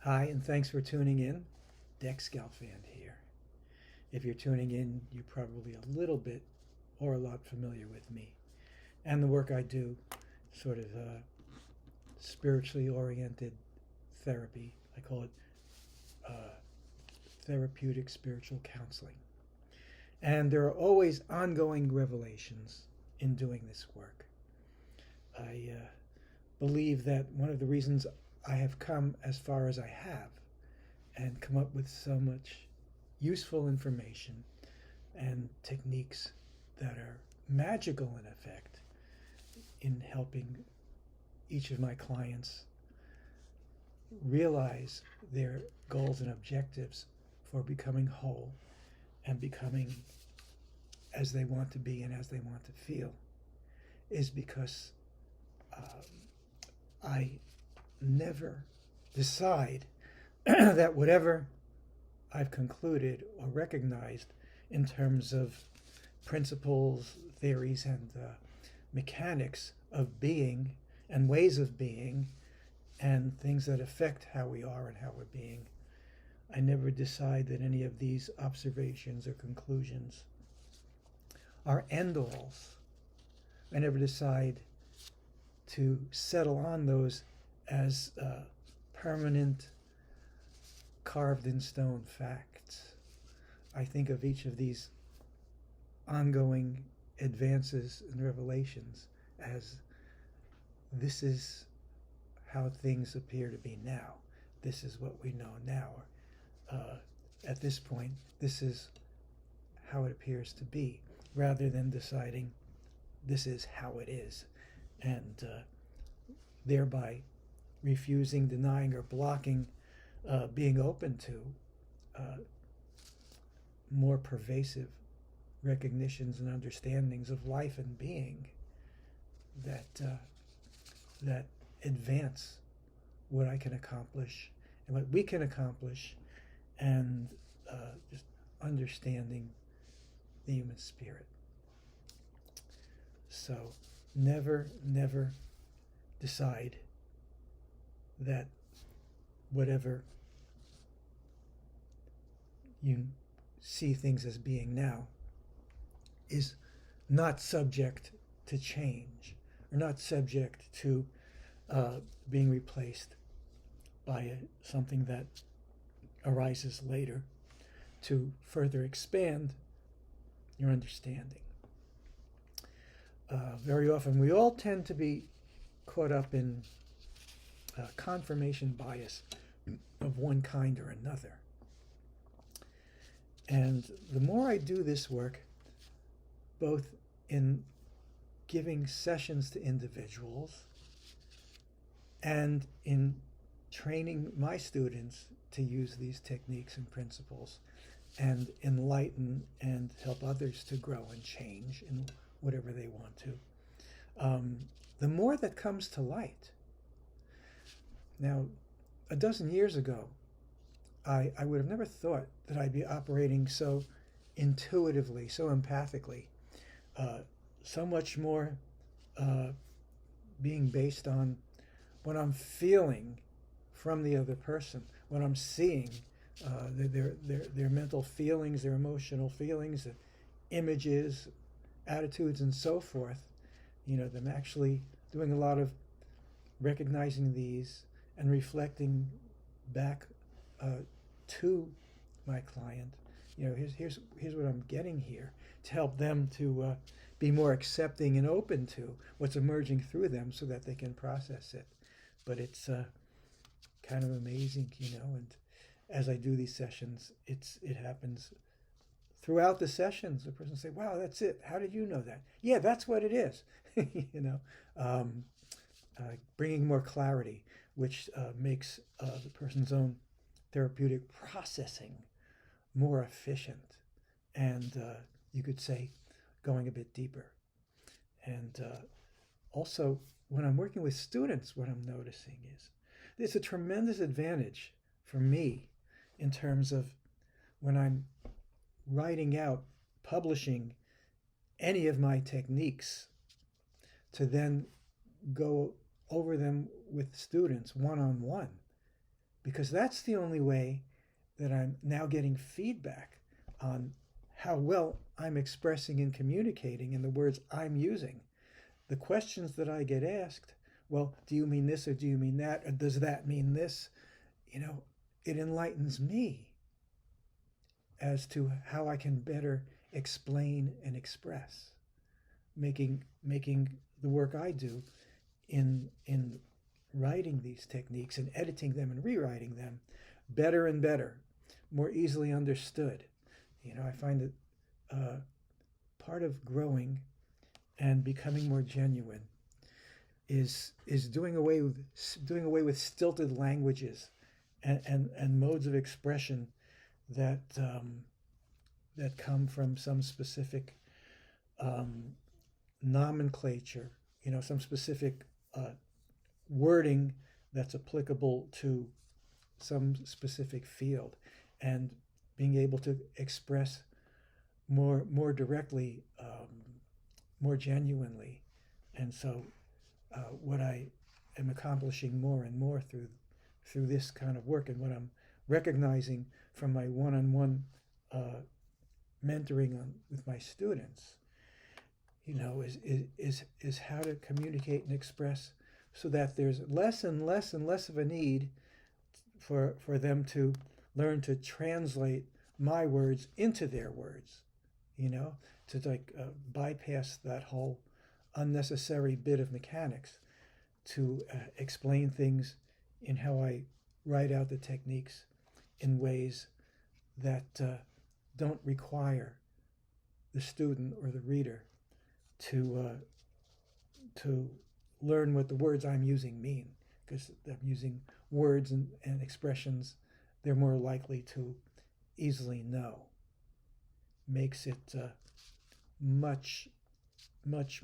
Hi, and thanks for tuning in. Dex Galfand here. If you're tuning in, you're probably a little bit or a lot familiar with me and the work I do, sort of spiritually oriented therapy. I call it uh, therapeutic spiritual counseling. And there are always ongoing revelations in doing this work. I believe that one of the reasons I have come as far as I have and come up with so much useful information and techniques that are magical in effect in helping each of my clients realize their goals and objectives for becoming whole and becoming as they want to be and as they want to feel is because I never decide that whatever I've concluded or recognized in terms of principles, theories, and mechanics of being and ways of being and things that affect how we are and how we're being. I never decide that any of these observations or conclusions are end alls. I never decide to settle on those as permanent, carved in stone facts. I think of each of these ongoing advances and revelations as this is how things appear to be now. This is what we know now. At this point, this is how it appears to be, rather than deciding this is how it is, and thereby refusing, denying, or blocking being open to more pervasive recognitions and understandings of life and being that advance what I can accomplish and what we can accomplish, and just understanding the human spirit. So never decide that whatever you see things as being now is not subject to change or not subject to being replaced by something that arises later to further expand your understanding. Very often we all tend to be caught up in confirmation bias of one kind or another. And the more I do this work, both in giving sessions to individuals and in training my students to use these techniques and principles and enlighten and help others to grow and change in whatever they want to, the more that comes to light. Now, a dozen years ago, I would have never thought that I'd be operating so intuitively, so empathically, so much more being based on what I'm feeling from the other person, what I'm seeing, their mental feelings, their emotional feelings, images, attitudes, and so forth. Them actually doing a lot of recognizing these and reflecting back to my client. Here's what I'm getting here to help them to be more accepting and open to what's emerging through them, so that they can process it. But it's kind of amazing, And as I do these sessions, it happens throughout the sessions. The person say, "Wow, that's it. How did you know that?" Yeah, that's what it is. Bringing more clarity, which makes the person's own therapeutic processing more efficient, and you could say going a bit deeper. And also, when I'm working with students, what I'm noticing is there's a tremendous advantage for me in terms of when I'm writing out, publishing any of my techniques, to then go over them with students one-on-one because that's the only way that I'm now getting feedback on how well I'm expressing and communicating in the words I'm using. The questions that I get asked, well, do you mean this or do you mean that? Or does that mean this? It enlightens me as to how I can better explain and express, making the work I do in writing these techniques and editing them and rewriting them better and better, more easily understood. I find that part of growing and becoming more genuine is doing away with stilted languages and modes of expression that come from some specific nomenclature, some specific wording that's applicable to some specific field, and being able to express more directly, more genuinely. And so what I am accomplishing more and more through this kind of work, and what I'm recognizing from my one-on-one mentoring with my students, is how to communicate and express so that there's less and less and less of a need for them to learn to translate my words into their words, to bypass that whole unnecessary bit of mechanics, to explain things in how I write out the techniques in ways that don't require the student or the reader to learn what the words I'm using mean, because I'm using words and expressions they're more likely to easily know. Makes it much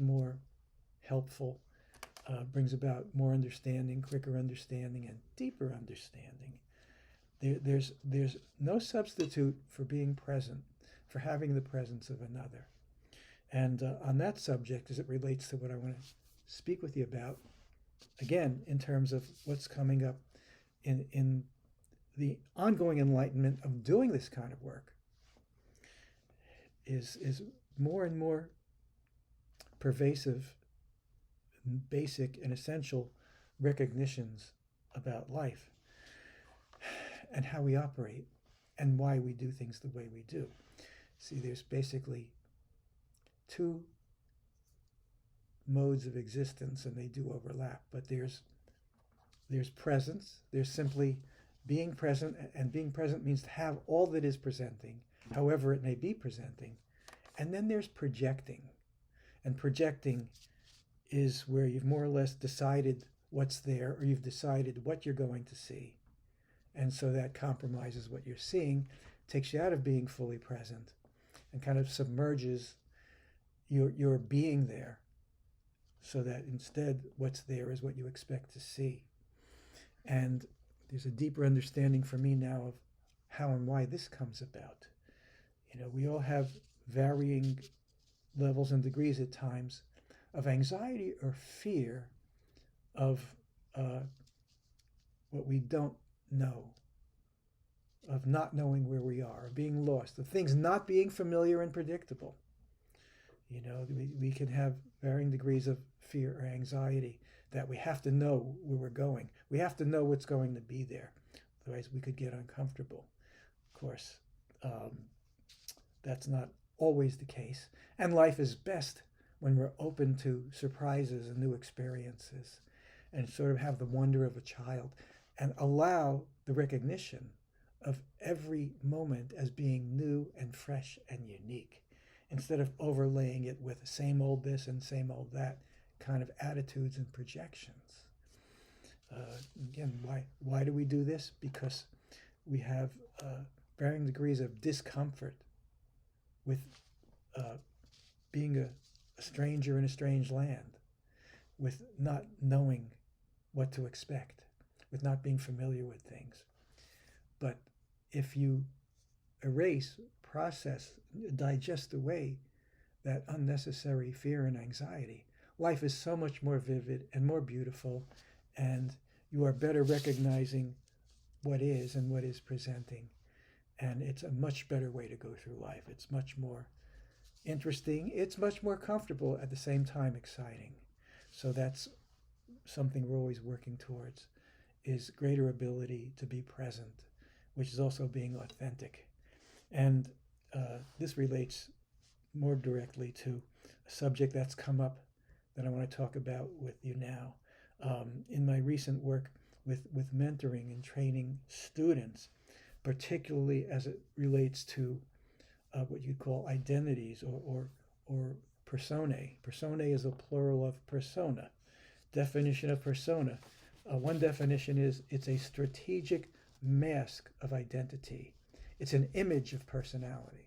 more helpful, brings about more understanding, quicker understanding, and deeper understanding. There's no substitute for being present, for having the presence of another. And on that subject, as it relates to what I want to speak with you about, again, in terms of what's coming up in the ongoing enlightenment of doing this kind of work, is more and more pervasive, basic, and essential recognitions about life and how we operate and why we do things the way we do. See, there's basically two modes of existence, and they do overlap, but there's presence. There's simply being present, and being present means to have all that is presenting, however it may be presenting. And then there's projecting, and projecting is where you've more or less decided what's there, or you've decided what you're going to see, and so that compromises what you're seeing, takes you out of being fully present, and kind of submerges your being there, so that instead what's there is what you expect to see. And there's a deeper understanding for me now of how and why this comes about. We all have varying levels and degrees at times of anxiety or fear of what we don't know, of not knowing where we are, of being lost, of things not being familiar and predictable. We can have varying degrees of fear or anxiety that we have to know where we're going. We have to know what's going to be there. Otherwise, we could get uncomfortable. Of course, that's not always the case. And life is best when we're open to surprises and new experiences, and sort of have the wonder of a child, and allow the recognition of every moment as being new and fresh and unique, instead of overlaying it with same old this and same old that kind of attitudes and projections. Again, why do we do this? Because we have varying degrees of discomfort with being a stranger in a strange land, with not knowing what to expect, with not being familiar with things. But if you erase, process, digest away that unnecessary fear and anxiety, life is so much more vivid and more beautiful, and you are better recognizing what is and what is presenting. And it's a much better way to go through life. It's much more interesting. It's much more comfortable, at the same time exciting. So that's something we're always working towards, is greater ability to be present, which is also being authentic. And this relates more directly to a subject that's come up that I want to talk about with you now. In my recent work with mentoring and training students, particularly as it relates to what you call identities or personae. Personae is a plural of persona. Definition of persona. One definition is it's a strategic mask of identity. It's an image of personality.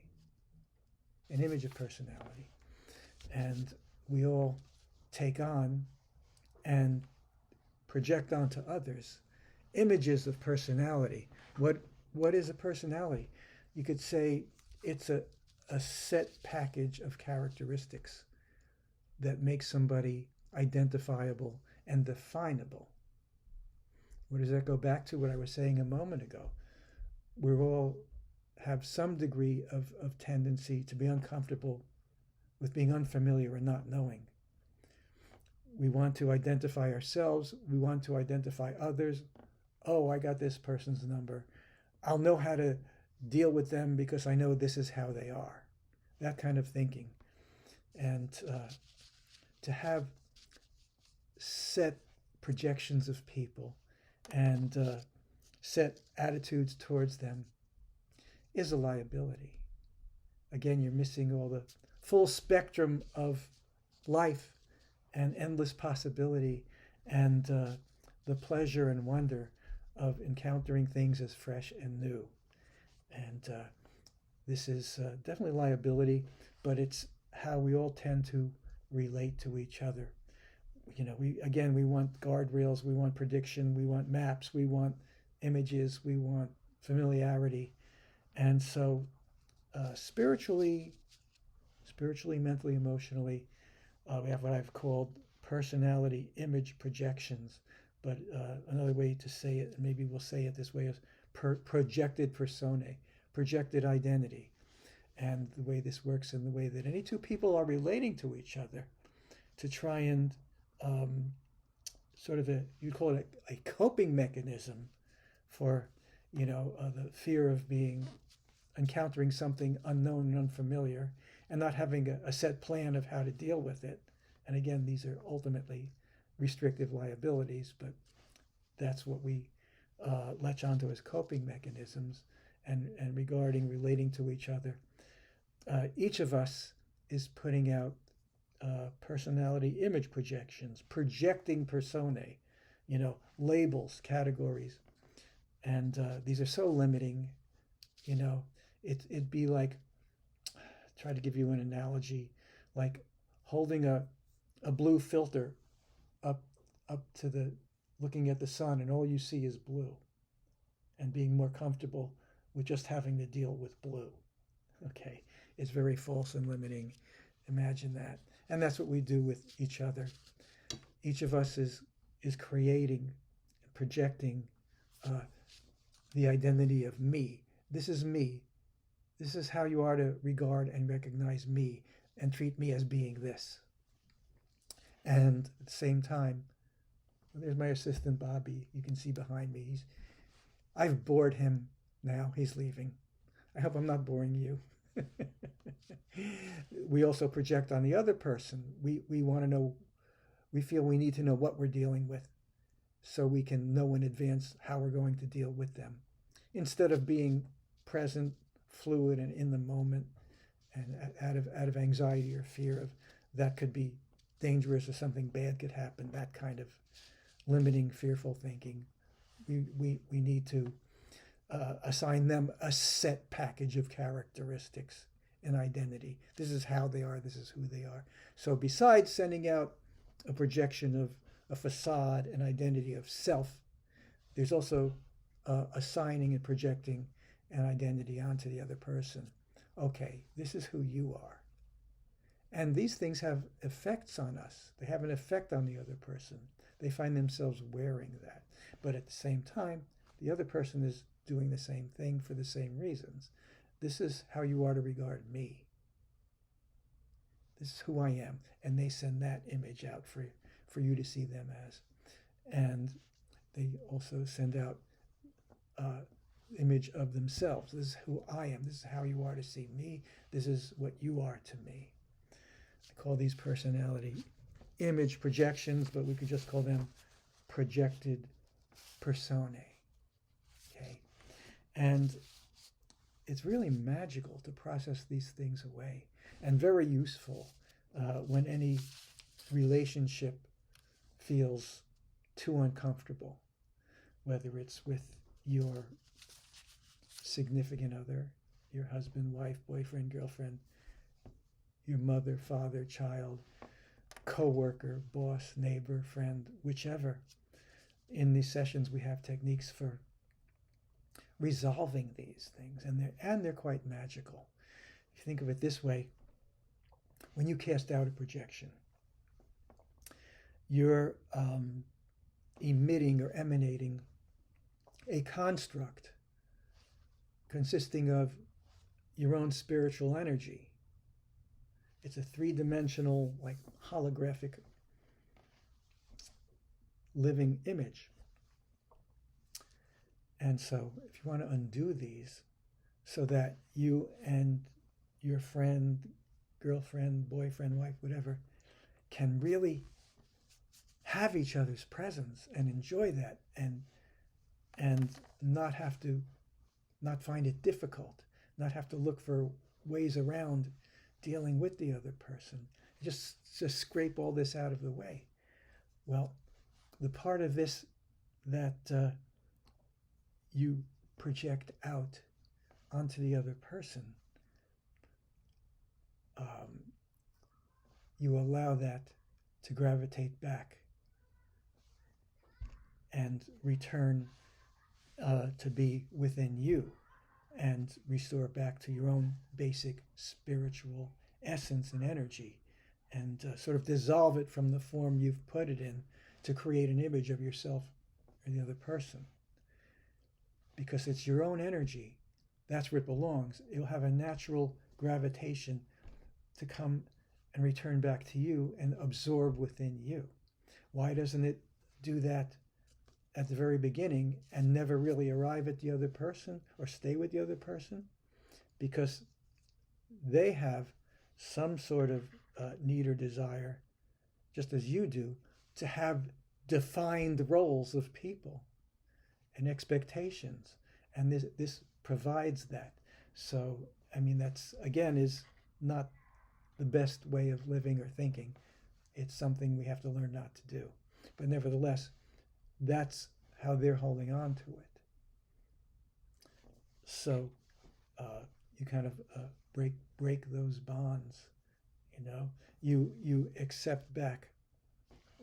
An image of personality. And we all take on and project onto others images of personality. What is a personality? You could say it's a set package of characteristics that makes somebody identifiable and definable. Where does that go back to? What I was saying a moment ago. We all have some degree of tendency to be uncomfortable with being unfamiliar and not knowing. We want to identify ourselves. We want to identify others. Oh, I got this person's number. I'll know how to deal with them because I know this is how they are. That kind of thinking. And to have set projections of people and set attitudes towards them is a liability. Again, you're missing all the full spectrum of life and endless possibility and the pleasure and wonder of encountering things as fresh and new. And this is definitely liability, but it's how we all tend to relate to each other. You know, we want guardrails, we want prediction, we want maps, we want images, we want familiarity. And so spiritually, mentally, emotionally, we have what I've called personality image projections. But another way to say it, and maybe we'll say it this way, is projected personae, projected identity. And the way this works in the way that any two people are relating to each other to try and sort of you call it a coping mechanism for, the fear of encountering something unknown and unfamiliar and not having a set plan of how to deal with it. And again, these are ultimately restrictive liabilities, but that's what we latch onto as coping mechanisms. And regarding relating to each other, each of us is putting out personality image projections, projecting personae, labels, categories. And these are so limiting. It'd be like, try to give you an analogy, like holding a blue filter up to the, looking at the sun, and all you see is blue, and being more comfortable with just having to deal with blue. Okay, it's very false and limiting. Imagine that. And that's what we do with each other. Each of us is creating, projecting the identity of me. This is me. This is how you are to regard and recognize me and treat me as being this. And at the same time, there's my assistant, Bobby. You can see behind me. I've bored him now. He's leaving. I hope I'm not boring you. We also project on the other person. We want to know, we feel we need to know what we're dealing with so we can know in advance how we're going to deal with them. Instead of being present, fluid, and in the moment, and out of anxiety or fear of that could be dangerous or something bad could happen, that kind of limiting, fearful thinking. We need to assign them a set package of characteristics and identity. This is how they are. This is who they are. So besides sending out a projection of a facade and identity of self, there's also assigning and projecting an identity onto the other person. Okay, this is who you are. And these things have effects on us. They have an effect on the other person. They find themselves wearing that. But at the same time, The other person is doing the same thing for the same reasons. This is how you are to regard me. This is who I am. And they send that image out for you to see them as. And they also send out image of themselves. This is who I am. This is how you are to see me. This is what you are to me. I call these personality image projections, but we could just call them projected personae. Okay? And it's really magical to process these things away, and very useful when any relationship feels too uncomfortable, whether it's with your significant other, your husband, wife, boyfriend, girlfriend, your mother, father, child, co-worker, boss, neighbor, friend, whichever. In these sessions we have techniques for resolving these things, and they're quite magical. If you think of it this way, when you cast out a projection, you're emitting or emanating a construct consisting of your own spiritual energy. It's a three-dimensional, like holographic living image. And so if you want to undo these so that you and your friend, girlfriend, boyfriend, wife, whatever, can really have each other's presence and enjoy that, and not find it difficult, not have to look for ways around dealing with the other person, just scrape all this out of the way. Well, the part of this that you project out onto the other person, you allow that to gravitate back and return to be within you, and restore back to your own basic spiritual essence and energy, and sort of dissolve it from the form you've put it in to create an image of yourself or the other person. Because it's your own energy, that's where it belongs. It'll have a natural gravitation to come and return back to you and absorb within you. Why doesn't it do that at the very beginning and never really arrive at the other person or stay with the other person? Because they have some sort of need or desire, just as you do, to have defined roles of people and expectations. And this provides that. So, I mean, that's, again, is not the best way of living or thinking. It's something we have to learn not to do. But nevertheless, that's how they're holding on to it. So you kind of break those bonds. You accept back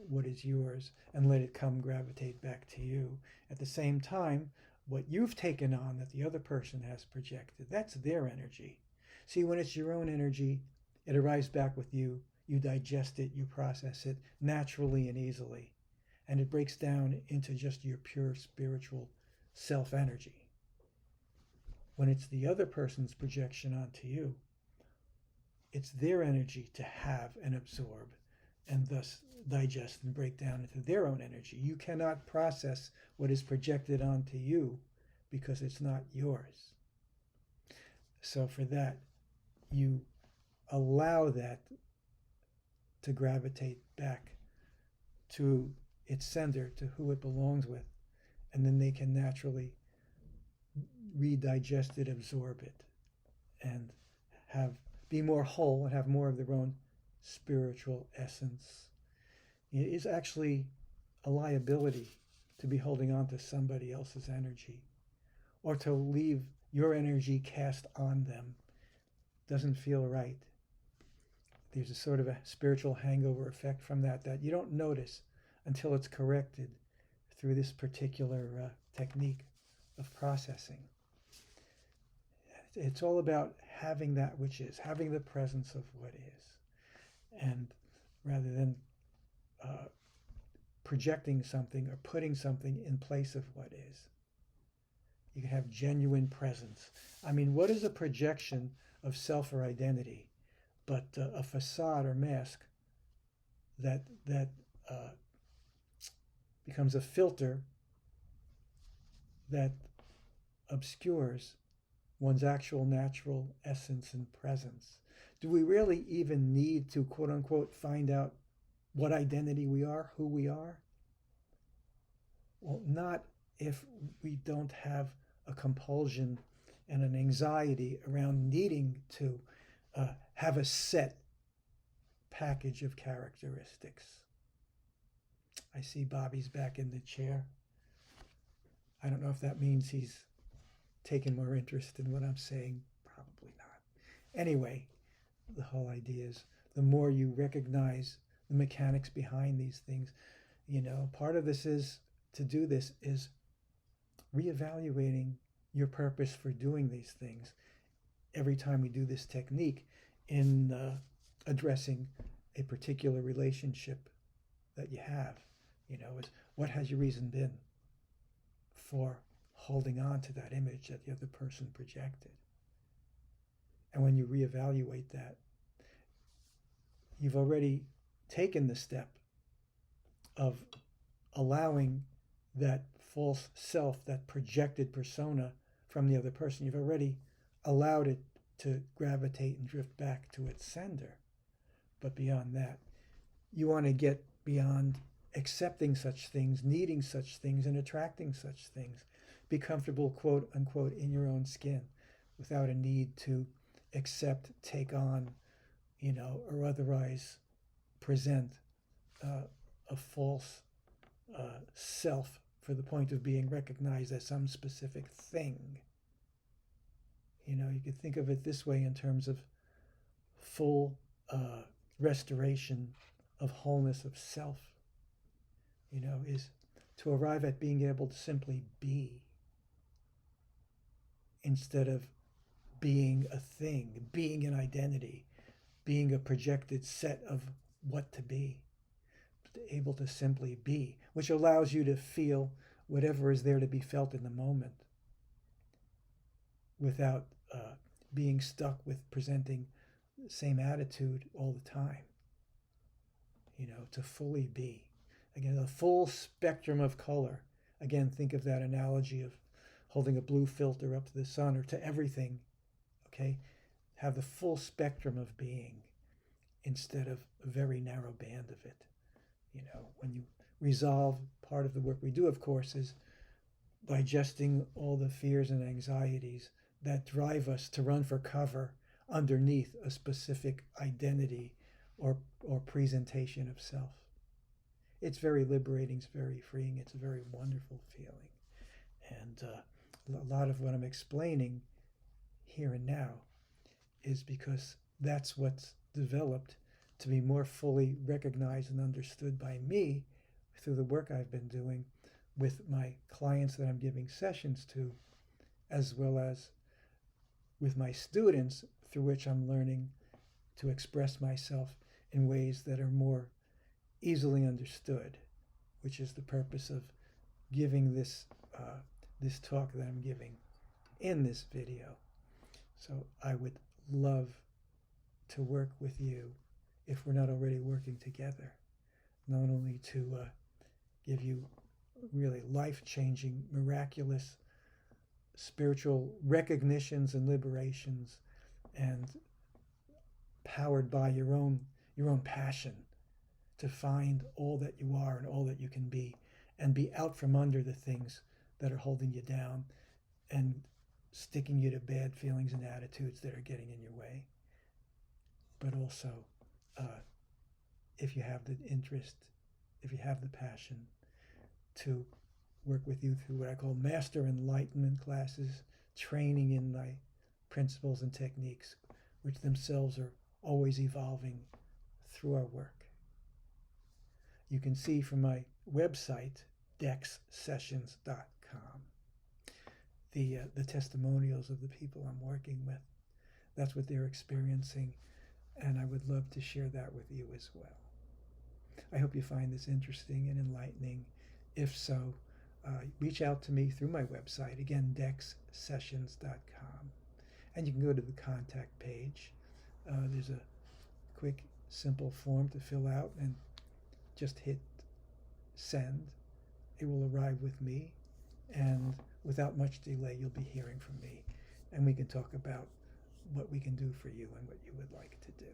what is yours and let it come gravitate back to you. At the same time, what you've taken on that the other person has projected, that's their energy. See, when it's your own energy, it arrives back with you. You digest it, you process it naturally and easily. And it breaks down into just your pure spiritual self-energy. When it's the other person's projection onto you, it's their energy to have and absorb, and thus digest and break down into their own energy. You cannot process what is projected onto you because it's not yours. So for that, you allow that to gravitate back to its sender, to who it belongs with, and then they can naturally redigest it, absorb it, and be more whole and have more of their own spiritual essence. It is actually a liability to be holding on to somebody else's energy, or to leave your energy cast on them. Doesn't feel right. There's a sort of a spiritual hangover effect from that you don't notice until it's corrected through this particular technique of processing. It's all about having that which is, having the presence of what is, and rather than projecting something or putting something in place of what is. You can have genuine presence. I mean, what is a projection of self or identity but a facade or mask that becomes a filter that obscures one's actual natural essence and presence? Do we really even need to, quote unquote, find out what identity we are, who we are? Well, not if we don't have a compulsion and an anxiety around needing to have a set package of characteristics. I see Bobby's back in the chair. I don't know if that means he's taken more interest in what I'm saying. Probably not. Anyway, the whole idea is the more you recognize the mechanics behind these things, part of this is to do this is reevaluating your purpose for doing these things every time we do this technique in addressing a particular relationship that you have. Is what has your reason been for holding on to that image that the other person projected? And when you reevaluate that, you've already taken the step of allowing that false self, that projected persona from the other person. You've already allowed it to gravitate and drift back to its sender. But beyond that, you want to get beyond accepting such things, needing such things, and attracting such things. Be comfortable, quote unquote, in your own skin without a need to accept, take on, or otherwise present a false self for the point of being recognized as some specific thing. You could think of it this way in terms of full restoration of wholeness of self, is to arrive at being able to simply be instead of being a thing, being an identity, being a projected set of what to be, able to simply be, which allows you to feel whatever is there to be felt in the moment without being stuck with presenting the same attitude all the time. To fully be. Again, the full spectrum of color. Again, think of that analogy of holding a blue filter up to the sun or to everything. Okay? Have the full spectrum of being instead of a very narrow band of it. When you resolve, part of the work we do, of course, is digesting all the fears and anxieties that drive us to run for cover underneath a specific identity or presentation of self. It's very liberating, it's very freeing, it's a very wonderful feeling. And a lot of what I'm explaining here and now is because that's what's developed to be more fully recognized and understood by me through the work I've been doing with my clients that I'm giving sessions to, as well as with my students, through which I'm learning to express myself in ways that are more easily understood, which is the purpose of giving this talk that I'm giving in this video. So I would love to work with you if we're not already working together, not only to give you really life-changing, miraculous spiritual recognitions and liberations, and powered by your own passion to find all that you are and all that you can be, and be out from under the things that are holding you down and sticking you to bad feelings and attitudes that are getting in your way. But also, if you have the interest, if you have the passion, to work with you through what I call master enlightenment classes, training in my principles and techniques, which themselves are always evolving through our work. You can see from my website, dexsessions.com, the testimonials of the people I'm working with. That's what they're experiencing, and I would love to share that with you as well. I hope you find this interesting and enlightening. If so, reach out to me through my website, again, dexsessions.com. And you can go to the contact page. There's a quick, simple form to fill out and just hit send. It will arrive with me, and without much delay, you'll be hearing from me. And we can talk about what we can do for you and what you would like to do.